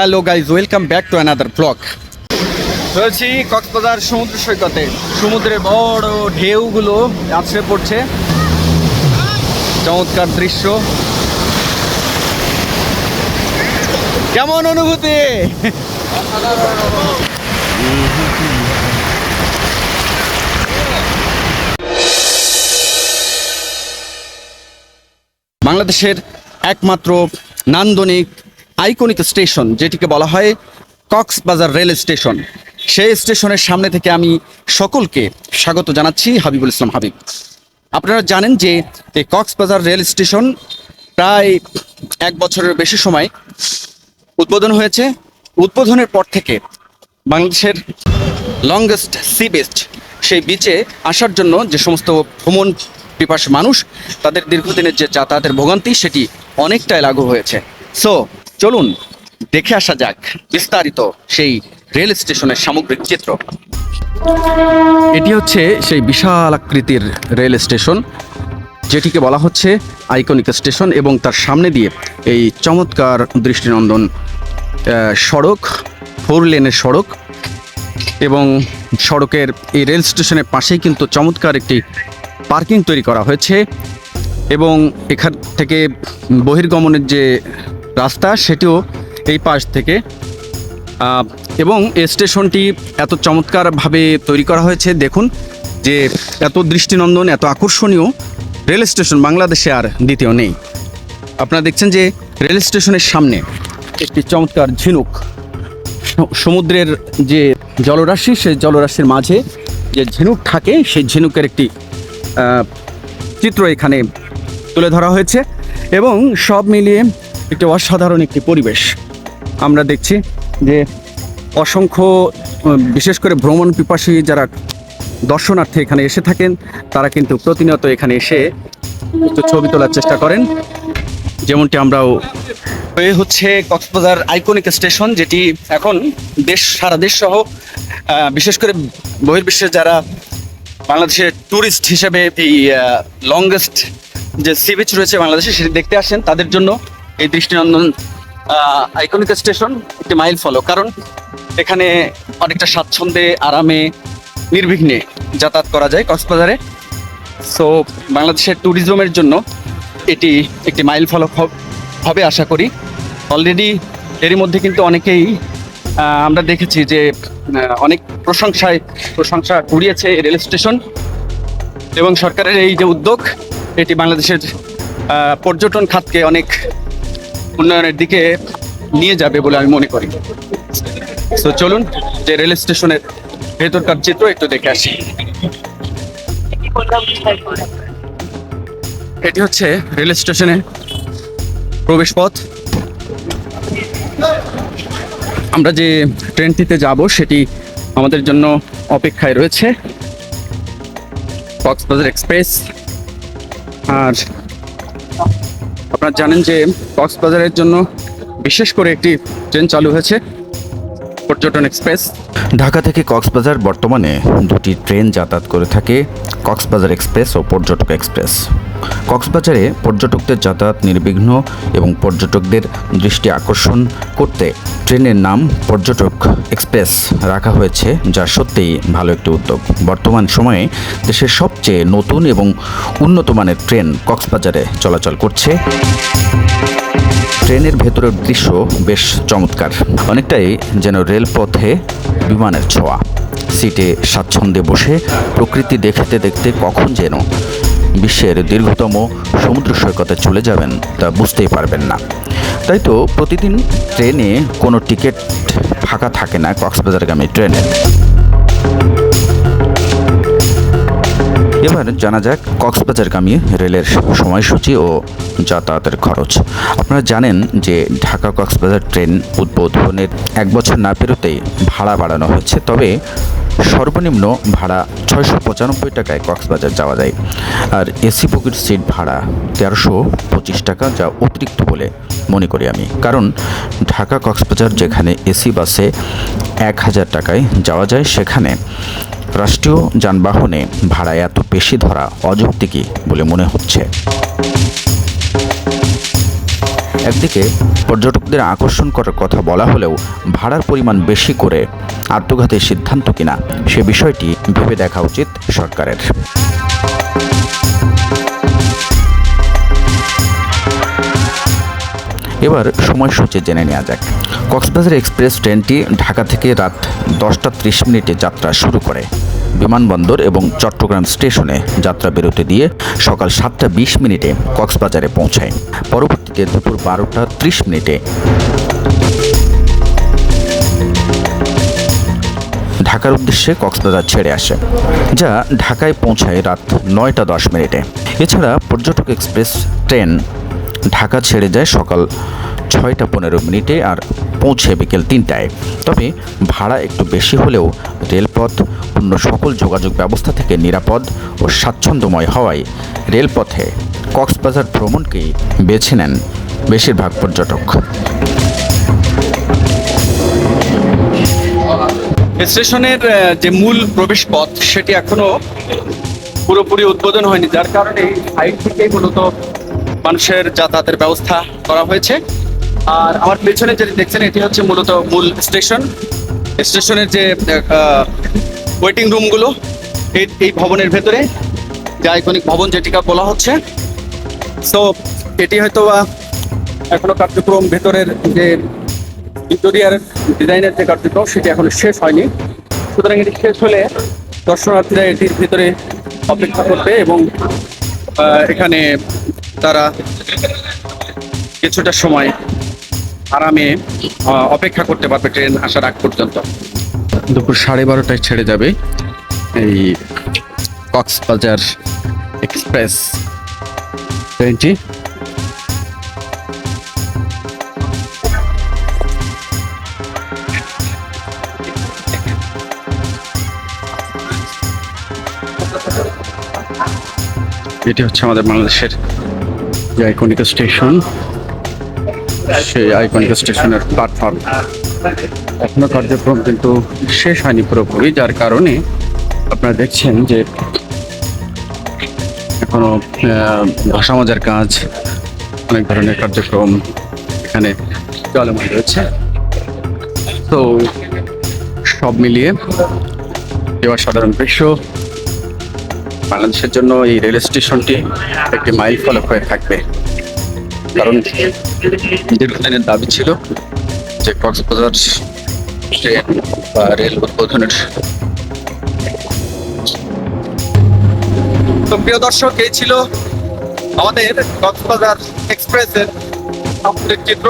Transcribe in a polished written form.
Hello guys, welcome back to another blog. রয়েছি কক্সবাজার সমুদ্র সৈকতে। সমুদ্রের বড় ঢেউগুলো আছড়ে পড়ছে, চমৎকার দৃশ্য। কেমন অনুভূতি? বাংলাদেশের একমাত্র নান্দনিক আইকনিক স্টেশন, যেটিকে বলা হয় কক্সবাজার রেল স্টেশন, সেই স্টেশনের সামনে থেকে আমি সকলকে স্বাগত জানাচ্ছি। হাবিবুল ইসলাম হাবিব। আপনারা জানেন যে এই কক্সবাজার রেল স্টেশন প্রায় 1 বছরের বেশি সময় উদ্বোধন হয়েছে। উদ্বোধনের পর থেকে বাংলাদেশের লংগেস্ট সি বিচ, সেই বিচে আসার জন্য যে সমস্ত ভ্রমণ পিপাসু মানুষ, তাদের দীর্ঘদিনের যে যাতায়াতের ভোগান্তি, সেটি অনেকটাই লাঘব হয়েছে। সো চলুন দেখে আসা যাক বিস্তারিত সেই রেল স্টেশনের সামগ্রিক চিত্র। এটি হচ্ছে সেই বিশাল আকৃতির রেল স্টেশন, যেটিকে বলা হচ্ছে আইকনিক স্টেশন, এবং তার সামনে দিয়ে এই চমৎকার দৃষ্টিনন্দন সড়ক, 4 লেনের সড়ক, এবং সড়কের এই রেল স্টেশনের পাশেই কিন্তু চমৎকার একটি পার্কিং তৈরি করা হয়েছে, এবং এখান থেকে বহির্গমনের যে রাস্তা, সেটিও এই পাশ থেকে। এবং এই স্টেশনটি এত চমৎকারভাবে তৈরি করা হয়েছে, দেখুন যে এত দৃষ্টিনন্দন, এত আকর্ষণীয় রেল স্টেশন বাংলাদেশে আর দ্বিতীয় নেই। আপনারা দেখছেন যে রেল স্টেশনের সামনে একটি চমৎকার ঝিনুক, সমুদ্রের যে জলরাশি, সেই জলরাশির মাঝে যে ঝিনুক থাকে, সেই ঝিনুকের একটি চিত্র এখানে তুলে ধরা হয়েছে, এবং সব মিলিয়ে একটি অসাধারণ একটি পরিবেশ আমরা দেখছি। যে অসংখ্য, বিশেষ করে ভ্রমণ পিপাসী যারা দর্শনার্থী এখানে এসে থাকেন, তারা কিন্তু প্রতিনিয়ত এখানে এসে একটু ছবি তোলার চেষ্টা করেন, যেমনটি আমরাও। হচ্ছে কক্সবাজার আইকনিক স্টেশন, যেটি এখন সারা দেশ সহ বিশেষ করে বহির্বিশ্বের যারা বাংলাদেশের ট্যুরিস্ট হিসেবে এই লংগেস্ট যে সি বিচ রয়েছে বাংলাদেশে, সেটি দেখতে আসেন, তাদের জন্য এই দৃষ্টিনন্দন আইকনিক স্টেশন একটি মাইল ফলক। কারণ এখানে অনেকটা স্বাচ্ছন্দ্যে, আরামে, নির্বিঘ্নে যাতায়াত করা যায় কক্সবাজারে। সো বাংলাদেশের ট্যুরিজমের জন্য এটি একটি মাইল ফলক হবে আশা করি। অলরেডি এরই মধ্যে কিন্তু অনেকেই আমরা দেখেছি যে অনেক প্রশংসা কুড়িয়েছে এই রেল স্টেশন, এবং সরকারের এই যে উদ্যোগ, এটি বাংলাদেশের পর্যটন খাতকে অনেক উন্নয়নের দিকে নিয়ে যাবে বলে আমি মনে করি। তো চলুন যে রেল স্টেশনের ভেতরকার চিত্র একটু দেখে আসি। এটি হচ্ছে রেল স্টেশনের প্রবেশ পথ। আমরা যে ট্রেনটিতে যাব, সেটি আমাদের জন্য অপেক্ষায় রয়েছে, কক্সবাজার এক্সপ্রেস। আর আপনারা জানেন যে কক্সবাজারের জন্য বিশেষ করে একটি ট্রেন চালু হয়েছে, পর্যটন এক্সপ্রেস। ঢাকা থেকে কক্সবাজার বর্তমানে 2টি ট্রেন যাতায়াত করে থাকে, কক্সবাজার এক্সপ্রেস ও পর্যটক এক্সপ্রেস। কক্সবাজারে পর্যটকদের যাতায়াত নির্বিঘ্ন এবং পর্যটকদের দৃষ্টি আকর্ষণ করতে ট্রেনের নাম পর্যটক এক্সপ্রেস রাখা হয়েছে, যা সত্যিই ভালো একটি উদ্যোগ। বর্তমান সময়ে দেশের সবচেয়ে নতুন এবং উন্নত মানের ট্রেন কক্সবাজারে চলাচল করছে। ট্রেনের ভেতরের দৃশ্য বেশ চমৎকার, অনেকটাই যেন রেলপথে বিমানের ছোঁয়া। সিটে স্বাচ্ছন্দ্যে বসে প্রকৃতি দেখতে দেখতে কখন যেন বিশ্বের দীর্ঘতম সমুদ্র সৈকতে চলে যাবেন তা বুঝতেই পারবেন না। তাই তো প্রতিদিন ট্রেনে কোনো টিকিট ফাঁকা থাকে না কক্সবাজারগামী ট্রেনের। এবার জানা যাক কক্সবাজারগামী রেলের সময়সূচি ও যাতায়াতের খরচ। আপনারা জানেন যে ঢাকা কক্সবাজার ট্রেন উদ্বোধনের 1 বছর না পেরোতেই ভাড়া বাড়ানো হয়েছে, তবে সর্বনিম্ন ভাড়া 695 টাকায় কক্সবাজার যাওয়া যায়, আর এসি বগির সিট ভাড়া 1325 টাকা, যা অতিরিক্ত বলে মনে করি আমি। কারণ ঢাকা কক্সবাজার যেখানে এসি বাসে 1000 টাকায় যাওয়া যায়, সেখানে রাষ্ট্রীয় যানবাহনে ভাড়া এত বেশি ধরা অযৌক্তিকই বলে মনে হচ্ছে। একদিকে পর্যটকদের আকর্ষণ করার কথা বলা হলেও ভাড়ার পরিমাণ বেশি করে আত্মঘাতের সিদ্ধান্ত কিনা সে বিষয়টি ভেবে দেখা উচিত সরকারের। এবার সময়সূচি জেনে নেওয়া যাক। কক্সবাজার এক্সপ্রেস ট্রেনটি ঢাকা থেকে রাত 10:30 যাত্রা শুরু করে বিমানবন্দর এবং চট্টগ্রাম স্টেশনে যাত্রা বিরতি দিয়ে সকাল 7:20 কক্সবাজারে পৌঁছায়। পরবর্তীতে দুপুর 12:30 ঢাকার উদ্দেশ্যে কক্সবাজার ছেড়ে আসে, যা ঢাকায় পৌঁছায় রাত 9:10। এছাড়া পর্যটক এক্সপ্রেস ট্রেন ঢাকা ছেড়ে যায় সকাল 6:15 আর পৌঁছে বিকেল 3টায়। তবে ভাড়া একটু বেশি হলেও রেলপথ অন্য সকল যোগাযোগ ব্যবস্থা থেকে নিরাপদ ও স্বাচ্ছন্দ্যময় হওয়ায় রেলপথে কক্সবাজার ভ্রমণকেই বেছে নেন বেশিরভাগ পর্যটক। স্টেশনের যে মূল প্রবেশ পথ সেটি এখনো পুরোপুরি উদ্বোধন হয়নি, যার কারণে সাইড থেকেই মূলত মানুষের যাতায়াতের ব্যবস্থা করা হয়েছে। আর আমার পেছনে যেটি দেখছেন এটি হচ্ছে মূলত মূল স্টেশন। স্টেশনের যে ওয়েটিং রুমগুলো এই ভবনের ভেতরে, যে আইকনিক ভবন যেটিকে বলা হচ্ছে। সো এটি হয়তো এখনো কার্যক্রম ভেতরের যে ইন্টেরিয়ার ডিজাইনের যে কার্যক্রম সেটি এখনো শেষ হয়নি। সুতরাং এটি শেষ হলে দর্শনার্থীরা এটির ভিতরে অপেক্ষা করবে এবং এখানে তারা কিছুটা সময় আরামে অপেক্ষা করতে পারবে ট্রেন আসার আগ পর্যন্ত। দুপুর 12:30টায় ছেড়ে যাবে এই কক্সবাজার এক্সপ্রেস ট্রেনটি। এটি হচ্ছে আমাদের বাংলাদেশের যে আইকনিক স্টেশন, সেই আইকনিক স্টেশনের প্ল্যাটফর্ম। এখনো কার্যক্রম কিন্তু শেষ হয়নি পুরোপুরি, যার কারণে আপনারা দেখছেন যে এখনো ভাষা মজার কাজ, অনেক ধরনের কার্যক্রম এখানে চলমান রয়েছে। তো সব মিলিয়ে এবার সাধারণ দৃশ্য বাংলাদেশের জন্য এই রেল স্টেশনটি একটি মাইল ফলক হয়ে থাকবে, কারণ দীর্ঘদিনের দাবি ছিল যে কক্সবাজার ট্রেন বা রেল উদ্বোধনের। তো প্রিয় দর্শক, এই ছিল আমাদের কক্সবাজার এক্সপ্রেসের সামগ্রিক চিত্র।